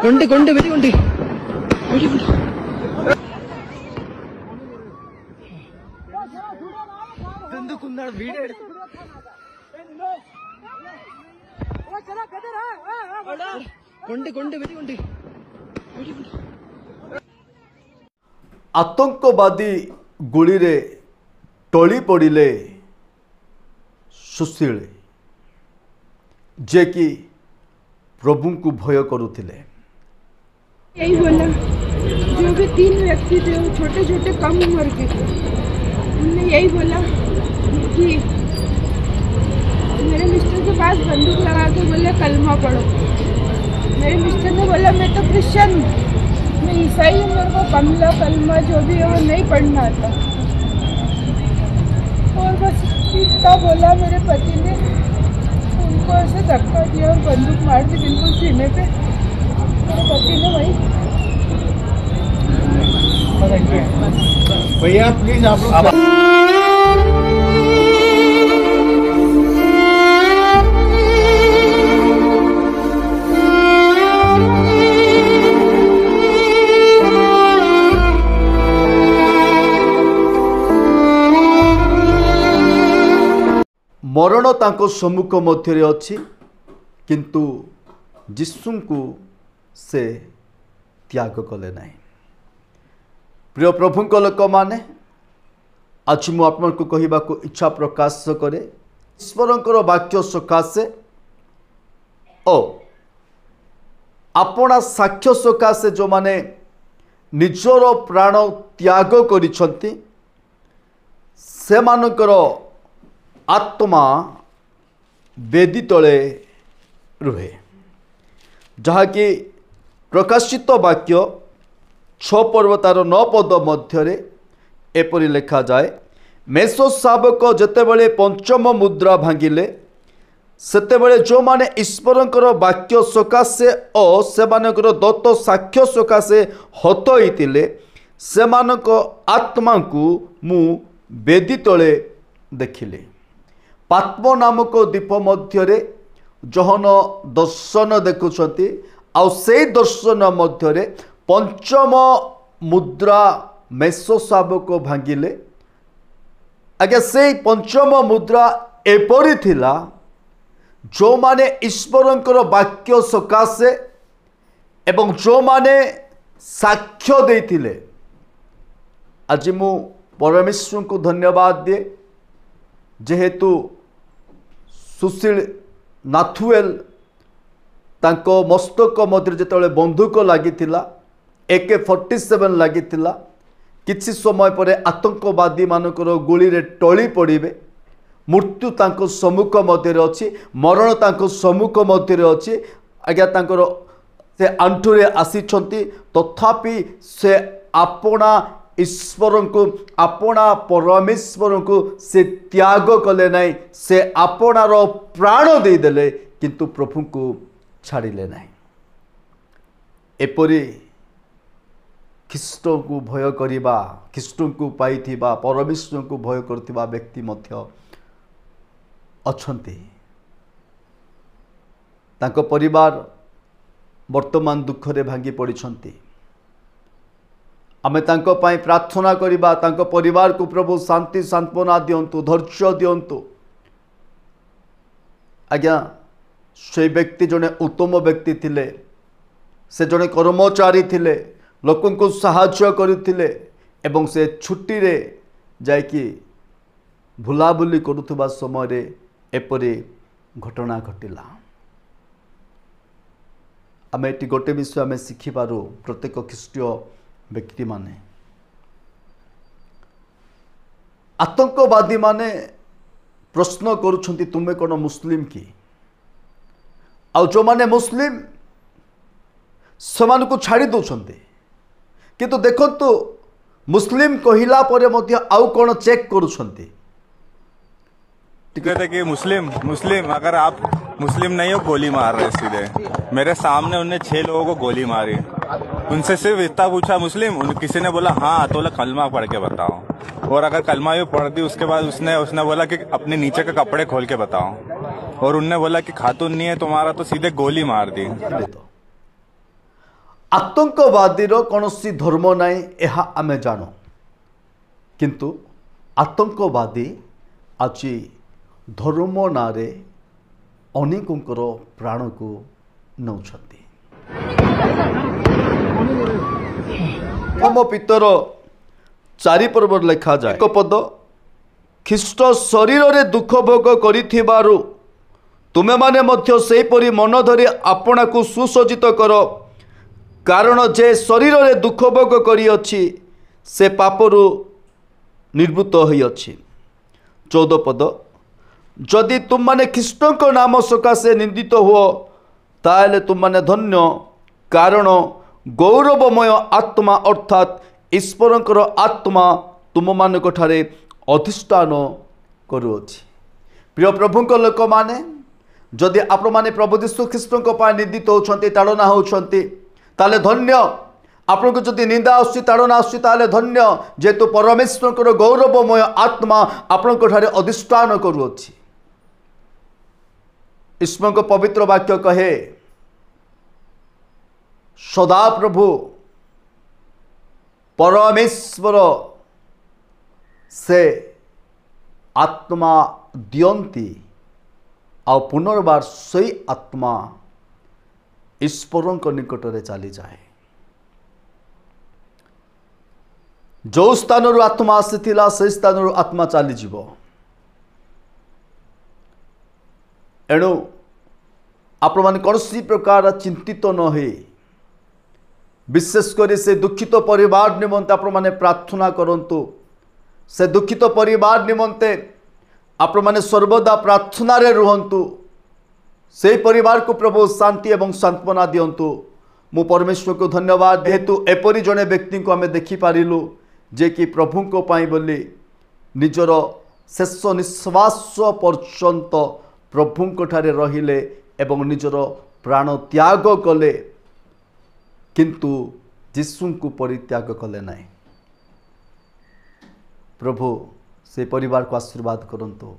കൊണ്ട് കൊണ്ട് വെടി കൊണ്ട് വെടി കൊണ്ട് എന്തൊക്കെന്താണ് വീഡിയോ കൊണ്ട് കൊണ്ട് വെടി കൊണ്ട് വെടി കൊണ്ട് आतंकवादी गुली रे टली पड़े सुशील जे कि प्रभु को भय करुथिले। यही बोला जो भी 3 व्यक्ति थे वो छोटे छोटे कम उम्र के थे। उन्होंने यही बोला कि मेरे मिस्टर के पास बंदूक लगा के बोले कलमा पढ़ो। मेरे मिस्टर ने बोला मैं तो क्रिश्चियन हूँ, मैं ईसाई हूँ, मेरे को कलमा जो भी है वो नहीं पढ़ना आता। और बस इतना बोला मेरे पति ने, उनको ऐसे धक्का दिया और बंदूक मार दी बिल्कुल सीने पे। मेरे पति ने वही भैया प्लीज आप लोग मरण तांको सम्मुख मध्य अच्छी किंतु जीशु को से त्याग कले ना। प्रिय प्रभु लोक मैंने आज मु आपको कहवा को इच्छा प्रकाश करे ईश्वर वाक्य सकाशे ओ आपना साक्ष्य सकाशे जो माने निजर प्राण त्याग करिसंती से मानकर आत्मा वेदी तले रुहे जहाँकि प्रकाशित वाक्य 6 पर्व तार 9 पद मध्य एपरि लेखा जाए मेसो शावक जेतेबेले पंचम मुद्रा भांगिले सेतेबेले जो माने ईश्वरंकर वाक्य सकाशे और सेमानकर दत्त साक्ष्य सकाशे हत होइतिले सेमानक आत्मा को मु वेदी तले देखिले। पात्म नामक द्वीप मध्य जहन दर्शन देखुंट आउ से दर्शन मध्य पंचम मुद्रा मेसो शावक भांगिले। आगे से पंचम मुद्रा एपरी थिला जो माने ईश्वरंकर वाक्य सकाशे एवं जो माने साक्ष्य देथिले। आज मु परमेश्वर को धन्यवाद दिए जेहेतु सुशील नाथुएल तांको मस्तक मध्य जेतले बंदूक लगी AK-47 लगी किछि समय पर आतंकवादी मानकर गुली रे टली पड़े मृत्यु तांको सम्मुख मध्य अच्छी मरण तांको सम्मुख मध्य अच्छी आज्ञा तांकर से आंठुरे आसीछंती तथापि से आपना ईश्वर को आपना परमेश्वर को से त्याग कले नहीं से आपनार प्राण देदेले किंतु प्रभु को छाड़िले नहीं। एपरी ख्रीष्ट को भय करिबा ख्रीष्ट को पाइथिबा परमेश्वर को भय करथिबा व्यक्ति मध्य अछंती। तांको परिवार वर्तमान दुख रे भांगी पड़िछंती। आमे तांको पाई प्रार्थना करिबा तांको परिवार को प्रभु शांति सांत्वना दियंतु धैर्य दियंतु। आज्ञा से व्यक्ति जने उत्तम व्यक्ति थिले से जने कर्मचारी थिले लोकन को सहायता करथिले एवं से छुट्टी रे जायकी भुलाबुली करुथबा समय रे एपरि घटना घटिला। आमे एटी गोटे विषय आमे शिखि पारू प्रत्येक ख्रीष्टीय व्यक्ति माने आतंकवादी माने प्रश्न करुछंती तुमे कोन मुस्लिम की आउ जो माने मुस्लिम समान को छाड़ी दौरान किंतु देखंतु मुस्लिम कहिला परे मध्य आउ कोन चेक करुछंती कहते कि मुस्लिम अगर आप मुस्लिम नहीं हो गोली मार रहे सीधे। मेरे सामने उनने 6 लोगों को गोली मारी। उनसे सिर्फ इतना पूछा मुस्लिम किसी ने बोला हाँ तो कलमा पढ़ के बताओ और अगर कलमा भी पढ़ दी उसके बाद उसने बोला कि अपने नीचे के कपड़े खोल के बताओ और उनने बोला कि खातून नहीं है तुम्हारा तो सीधे गोली मार दी। आतंकवादीर कौनसी धर्म नाई यह आमे जानु किंतु आतंकवादी आज धर्म नारे अनेकंकर प्राण को नौछंती। प्रथम पितर 4 पर्व लिखा जाए एक पद ख्रीष्ट शरीर रे दुख भोग करिथिबारु तुमे माने मध्य सेहीपरि मन धरी आपना को सुसज्जित कर कारण जे शरीर रे दुख भोग करिअछि से पापरु निर्वृत्त होइअछि। 14 पद जदि तुम माने ख्रीष्ट नाम सकाशे निंदित हुओ ताले तुम माने धन्य कारण गौरवमय आत्मा अर्थात ईश्वरंकर आत्मा तुम मानक ठारे अधिष्ठान करुअछि। प्रिय प्रभुंक लोक माने जदि आप माने प्रभु यीशु ख्रीष्ट निंदित होउछंती ताड़ना होउछंती ताले धन्य। आपन को जदि निंदा आसुची ताड़ना आसुची ताले धन्य जेतु परमेश्वरंकर गौरवमय आत्मा आपन को ठारे अधिष्ठान करुअछि। ईश्वर को पवित्र वाक्य कहे सदा प्रभु परमेश्वर से आत्मा दियंती आ पुनर्बार सही आत्मा ईश्वर निकट में चली जाए। जो स्थान आत्मा आसीथिला से स्थान आत्मा चली जीव। एणु आप कौन प्रकार चिंतित न हो विशेषकर से दुखित परिवार निमंते आप प्रार्थना करंतु। से दुखित परिवार निमंते आप सर्वदा प्रार्थना रे रुहंतु। से परिवार को प्रभु शांति एवं सांत्वना दियंतु। मु परमेश्वर को धन्यवाद हेतु एपरी जड़े व्यक्ति को आम देखिपारू जे कि प्रभु को पाई बोली निजर शेष निश्वास पर्यंत प्रभु ठारे रहिले एवं निजर प्राण त्याग कले किंतु यीशु को परित्याग कले नहीं। प्रभु से परिवार को आशीर्वाद करंतु।